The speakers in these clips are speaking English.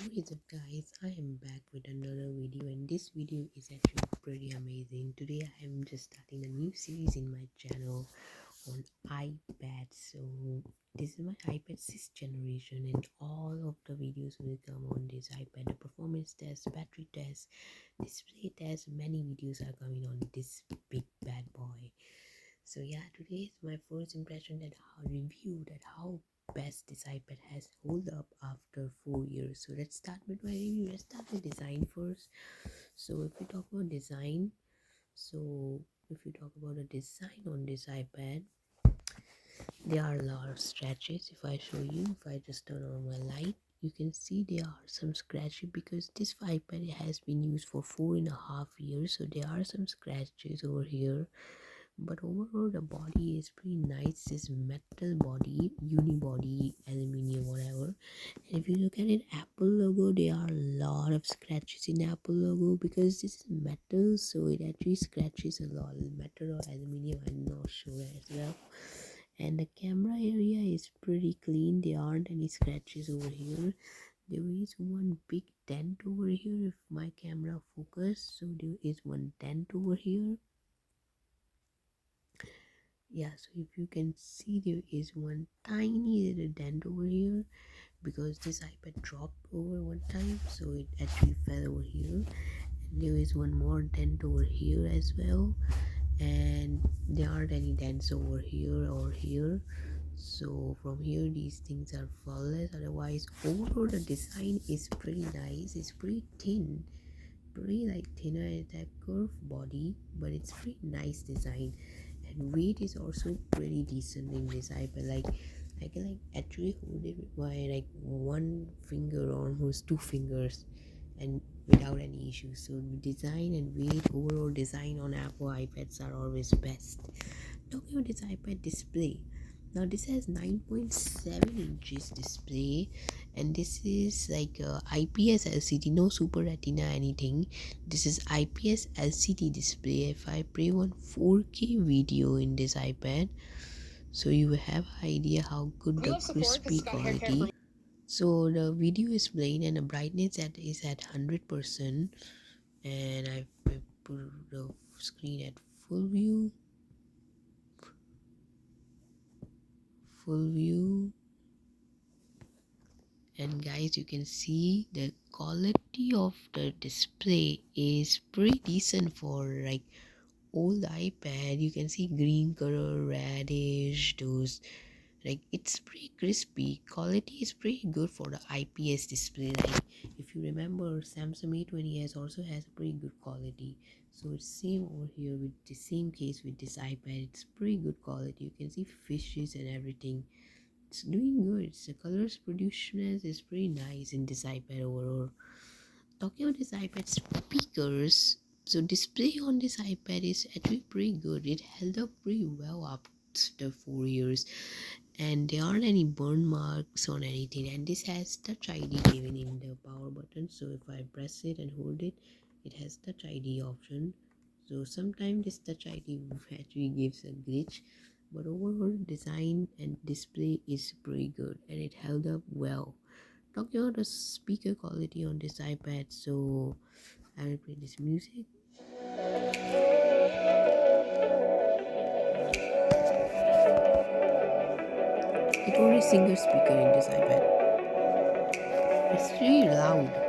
What is up guys, I am back with another video and this video is actually pretty amazing. Today I am just starting a new series in my channel on iPad. So this is my iPad 6th generation and all of the videos will come on this iPad. The performance test, battery test, display test, many videos are coming on this big bad boy. So yeah, today is my first impression that how best this iPad has hold up after 4 years. So let's start with my review. Let's start with design first. So if we talk about design, so if we talk about the design on this iPad, there are a lot of scratches. If I show you, if I just turn on my light, you can see there are some scratches because this iPad has been used for 4.5 years. So there are some scratches over here, but overall the body is pretty nice. This metal body, unibody, aluminium, whatever. And if you look at it, Apple logo, there are a lot of scratches in Apple logo because this is metal, so it actually scratches a lot. Metal or aluminium, I'm not sure as well. And the camera area is pretty clean. There aren't any scratches over here. There is one big dent over here if my camera focus. So there is one dent over here. Yeah, so if you can see, there is one tiny little dent over here because this iPad dropped over one time, so it actually fell over here. And there is one more dent over here as well, and there aren't any dents over here or here. So from here these things are flawless. Otherwise, overall the design is pretty nice. It's pretty thin, pretty like thinner at that curved body, but it's pretty nice design. And weight is also pretty decent in this iPad. Like I can actually hold it with my one finger or almost two fingers and without any issues. So design and weight, overall design on Apple iPads are always best. Talking about this iPad display, now this has 9.7 inches display, and this is like IPS LCD, no Super Retina anything. This is IPS LCD display. If I play one 4K video in this iPad, so you will have idea how good the crispy quality. So the video is playing and the brightness is at 100%, and I put the screen at full view. And guys, you can see the quality of the display is pretty decent for like old iPad. You can see green color, reddish, those like it's pretty crispy. Quality is pretty good for the IPS display. Like if you remember, Samsung A20s also has pretty good quality. So it's same over here with the same case with this iPad. It's pretty good quality. You can see fishes and everything. It's doing good. The colors producedness is pretty nice in this iPad overall. Talking about this iPad speakers, so display on this iPad is actually pretty good. It held up pretty well after 4 years, and there aren't any burn marks on anything. And this has Touch ID given in the power button. So if I press it and hold it, it has Touch ID option. So sometimes this Touch ID actually gives a glitch, but overall design and display is pretty good and it held up well. Talking about the speaker quality on this iPad, so I will play this music. It only single speaker in this iPad. It's really loud.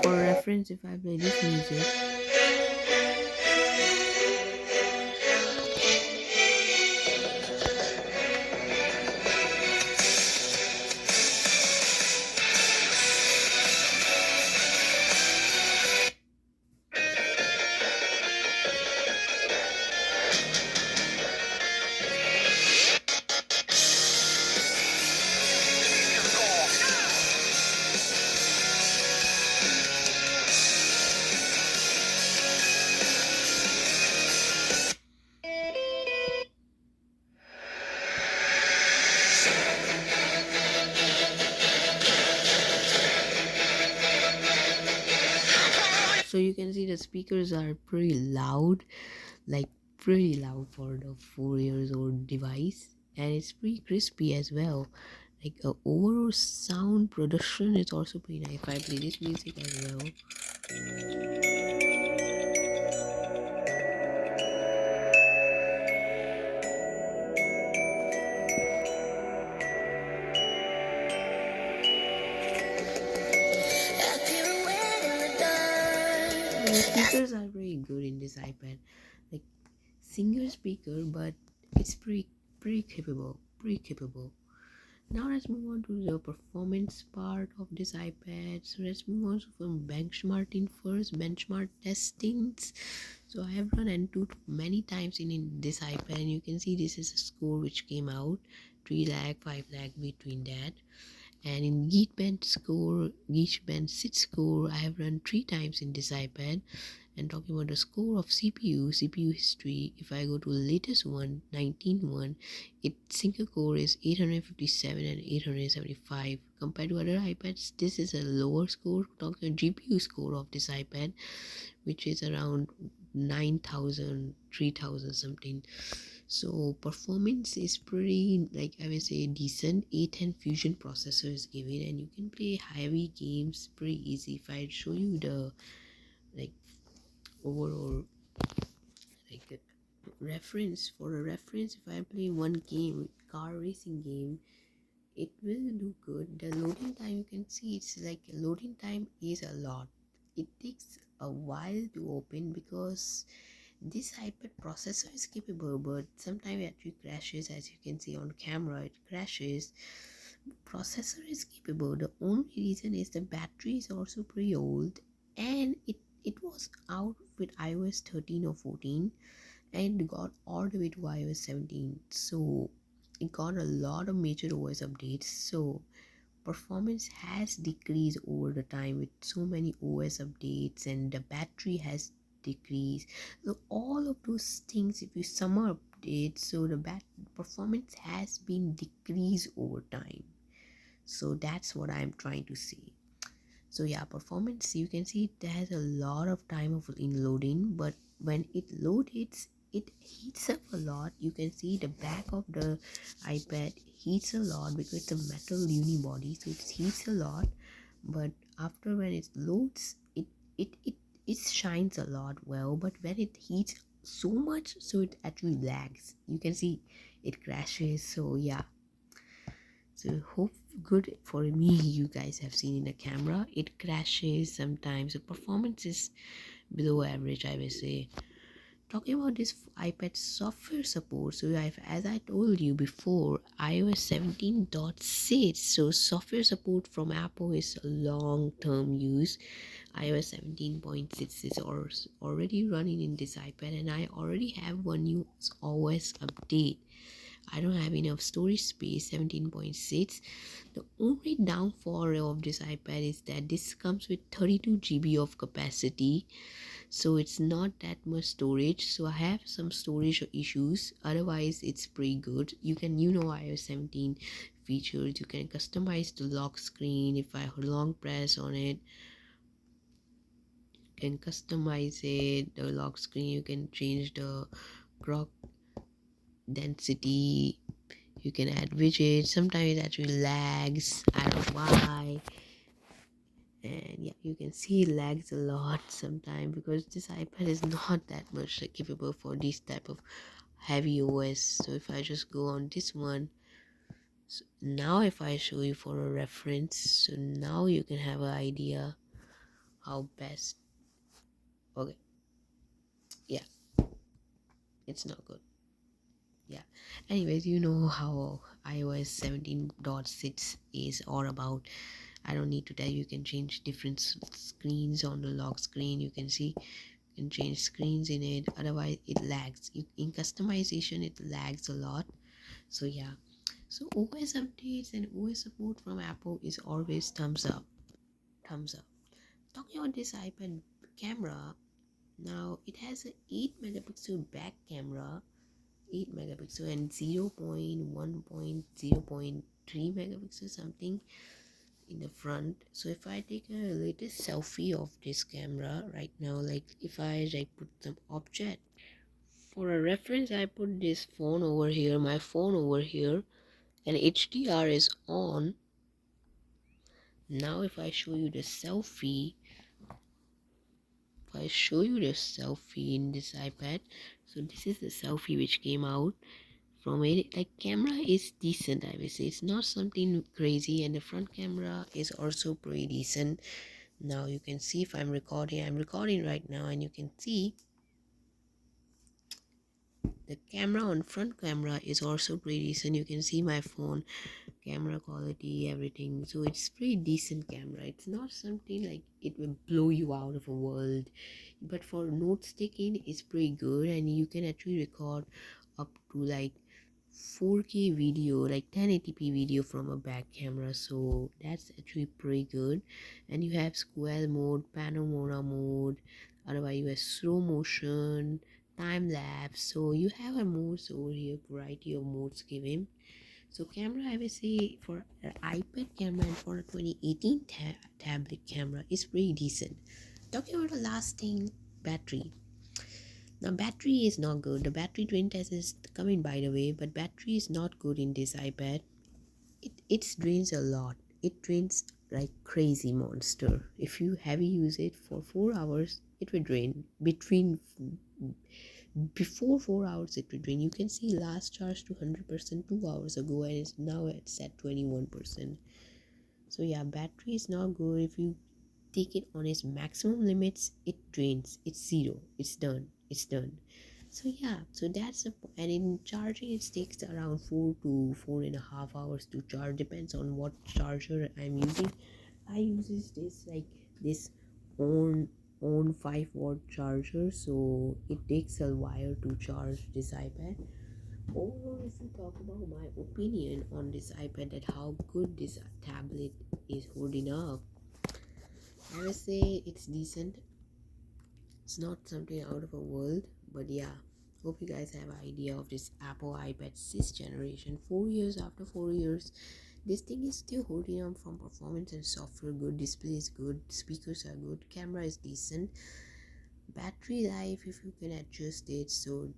For reference, if I play this music, So you can see the speakers are pretty loud, like pretty loud for the 4 years old device, and it's pretty crispy as well. Like overall sound production is also pretty nice. If I play this music as well, the speakers are very good in this iPad. Like single speaker, but it's pretty capable. Now let's move on to the performance part of this iPad. So let's move on from benchmarking first. Benchmark testings. So I have run Antutu many times in this iPad, and you can see this is a score which came out 3 lakh, 5 lakh between that. And in Geekbench sit score, I have run 3 times in this iPad. And talking about the score of CPU history, if I go to the latest one, 19.1, its single core is 857 and 875. Compared to other iPads, this is a lower score. Talking GPU score of this iPad, which is around 9,000, 3,000 something. So performance is pretty, like I would say, decent. A10 Fusion processor is given, and you can play heavy games pretty easy. If I show you the like overall like a reference, if I play one game, car racing game, it will do good. The loading time, you can see it's like loading time is a lot. It takes a while to open because this iPad processor is capable, but sometimes it actually crashes. As you can see on camera, it crashes. Processor is capable. The only reason is the battery is also pretty old, and it was out with iOS 13 or 14, and got all the way to iOS 17. So it got a lot of major OS updates. So performance has decreased over the time with so many OS updates, and the battery has decreased. So all of those things, if you sum up it, so the performance has been decreased over time. So that's what I'm trying to say. So yeah, performance, you can see it has a lot of time of in loading, but when it loads, it heats up a lot. You can see the back of the iPad heats a lot because it's a metal unibody, so it heats a lot. But after when it loads, it it it shines a lot well, but when it heats so much, so it actually lags. You can see it crashes. So yeah, so hope good for me. You guys have seen in the camera it crashes sometimes. The performance is below average, I will say. Talking about this iPad software support, so as I told you before, iOS 17.6, so software support from Apple is a long-term use. iOS 17.6 is already running in this iPad, and I already have one new OS update. I don't have enough storage space. 17.6. The only downfall of this iPad is that this comes with 32 GB of capacity, so it's not that much storage. So I have some storage issues. Otherwise it's pretty good. You can, iOS 17 features, you can customize the lock screen. If I long press on it, you can customize it. The lock screen, you can change the clock density, you can add widgets. Sometimes it actually lags, I don't know why. And yeah, you can see it lags a lot sometimes because this iPad is not that much capable for this type of heavy OS. So if I just go on this one, so now if I show you for a reference, so now you can have an idea how best. Okay, yeah, it's not good. Yeah, anyways, you know how iOS 17.6 is all about. I don't need to tell you. You can change different screens on the lock screen. You can see, you can change screens in it. Otherwise it lags. In customization it lags a lot. So yeah, so OS updates and OS support from Apple is always thumbs up. Talking about this iPad camera, now it has a 8 megapixel back camera, 8 megapixel, and 0.1.0.3 megapixel something. in the front. So if I take a latest selfie of this camera right now, like if I like put some object for a reference, I put this phone over here, my phone over here, and HDR is on. Now if I show you the selfie, in this iPad, so this is the selfie which came out from it. Like, camera is decent, I would say. It's not something crazy, and the front camera is also pretty decent. Now you can see if I'm recording right now, and you can see the camera on front camera is also pretty decent. You can see my phone camera quality, everything. So it's pretty decent camera. It's not something like it will blow you out of a world, but for notes taking it's pretty good, and you can actually record up to like 4K video, like 1080p video from a back camera. So that's actually pretty good. And you have square mode, panorama mode, otherwise you have slow motion, time lapse. So you have a modes over here, variety of modes given. So camera, I would say, for an iPad camera and for a 2018 tablet camera is pretty decent. Talking about the last thing, battery. Now battery is not good. The battery drain test is coming, by the way, but battery is not good in this iPad. It drains a lot. It drains like crazy monster. If you heavy use it for 4 hours, it will drain. Before 4 hours it will drain. You can see last charge to 100% 2 hours ago, and it's now it's at 21%. So yeah, battery is not good. If you take it on its maximum limits, it drains. It's zero. It's done. So yeah, so that's and in charging it takes around 4 to 4.5 hours to charge, depends on what charger I'm using. I uses this on 5-watt charger, so it takes a while to charge this iPad. Or if you talk about my opinion on this iPad, that how good this tablet is holding up, I would say it's decent. It's not something out of a world, but yeah, hope you guys have an idea of this Apple iPad 6th generation. 4 years, after 4 years, this thing is still holding up from performance and software. Good, display is good, speakers are good, camera is decent, battery life if you can adjust it. So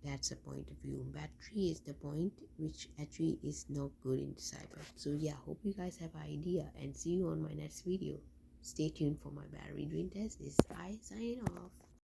that's a point of view. Battery is the point which actually is not good in this iPad. So yeah, hope you guys have an idea, and see you on my next video. Stay tuned for my battery drain test. This is I signing off.